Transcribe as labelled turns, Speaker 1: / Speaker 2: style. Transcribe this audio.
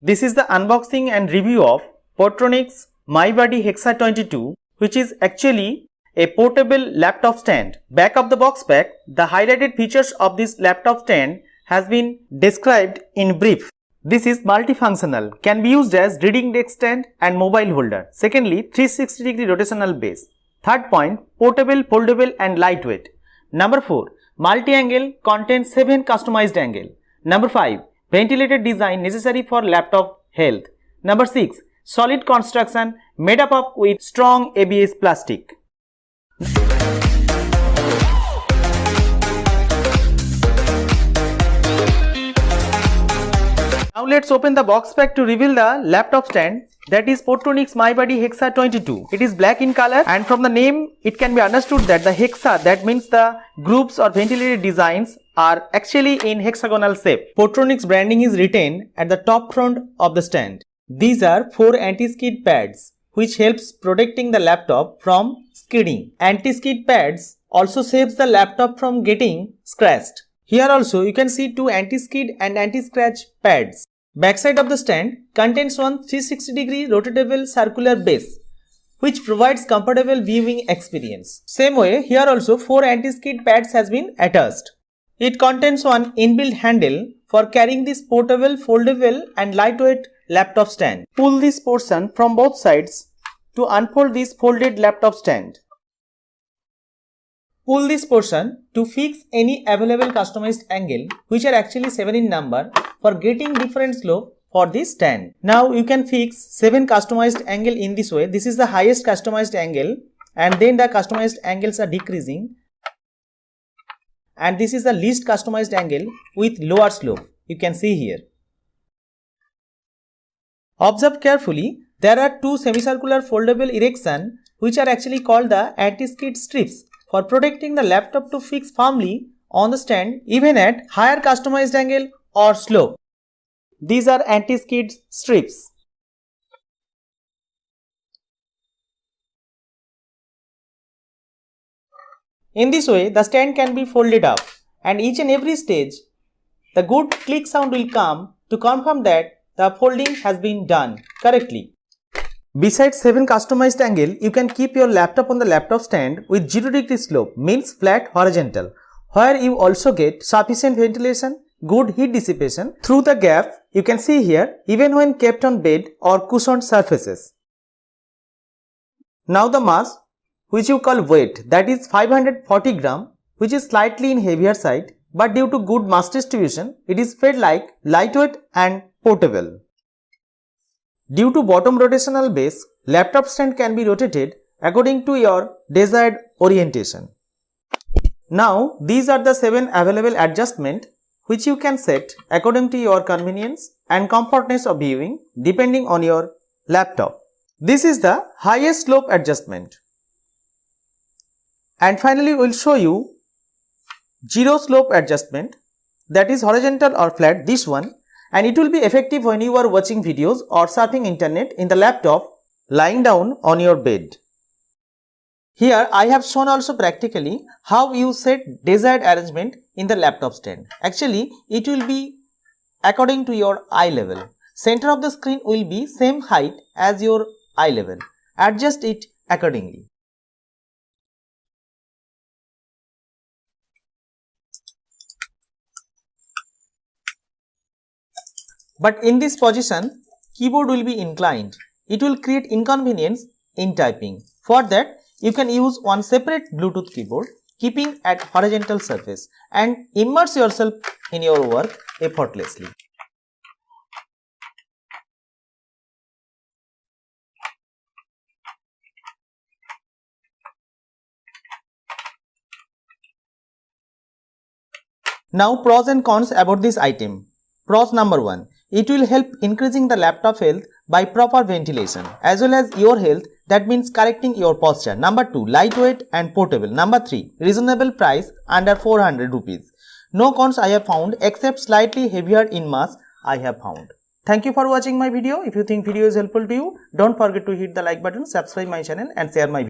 Speaker 1: This is the unboxing and review of Portronics My Buddy Hexa 22, which is actually a portable laptop stand. Back of the box pack, the highlighted features of this laptop stand has been described in brief. This is multifunctional, can be used as reading desk stand and mobile holder. Secondly, 360-degree rotational base. Third point, portable, foldable and lightweight. Number 4, multi-angle, contains 7 customized angle. Number 5, ventilated design necessary for laptop health. Number 6, solid construction made up of with strong ABS plastic. Now let's open the box pack to reveal the laptop stand, that is Portronics My Buddy Hexa 22. It is black in color, and from the name it can be understood that the hexa, that means the groups or ventilated designs, are actually in hexagonal shape. Portronics branding is written at the top front of the stand. These are 4 anti-skid pads which helps protecting the laptop from skidding. Anti-skid pads also saves the laptop from getting scratched. Here also you can see 2 anti-skid and anti-scratch pads. Backside of the stand contains one 360-degree rotatable circular base which provides comfortable viewing experience. Same way, here also 4 anti-skid pads has been attached. It contains one inbuilt handle for carrying this portable, foldable and lightweight laptop stand. Pull this portion from both sides to unfold this folded laptop stand. Pull this portion to fix any available customized angle, which are actually 7 in number, for getting different slope for this stand. Now you can fix 7 customized angle in this way. This is the highest customized angle, and then the customized angles are decreasing, and this is the least customized angle with lower slope. You can see here. Observe carefully, there are 2 semicircular foldable erection which are actually called the anti-skid strips for protecting the laptop to fix firmly on the stand even at higher customized angle or slope. These are anti-skid strips. In this way, the stand can be folded up, and each and every stage, the good click sound will come to confirm that the folding has been done correctly. Besides 7 customized angle, you can keep your laptop on the laptop stand with 0-degree slope, means flat horizontal, where you also get sufficient ventilation, good heat dissipation through the gap you can see here, even when kept on bed or cushioned surfaces. Now the mass, which you call weight, that is 540 gram, which is slightly in heavier side, but due to good mass distribution, it is felt like lightweight and portable. Due to bottom rotational base, laptop stand can be rotated according to your desired orientation. Now, these are the 7 available adjustments which you can set according to your convenience and comfortness of viewing depending on your laptop. This is the highest slope adjustment. And finally, we will show you 0 slope adjustment, that is horizontal or flat, this one. And it will be effective when you are watching videos or surfing internet in the laptop lying down on your bed. Here I have shown also practically how you set desired arrangement in the laptop stand. Actually, it will be according to your eye level. Center of the screen will be same height as your eye level. Adjust it accordingly. But in this position, keyboard will be inclined. It will create inconvenience in typing. For that, you can use one separate Bluetooth keyboard, keeping at horizontal surface, and immerse yourself in your work effortlessly. Now pros and cons about this item. Pros number 1. It will help increasing the laptop health by proper ventilation as well as your health, that means correcting your posture. Number 2. Lightweight and portable. Number 3. Reasonable price under 400 rupees. No cons I have found except slightly heavier in mass I have found. Thank you for watching my video. If you think video is helpful to you, don't forget to hit the like button, subscribe my channel and share my video.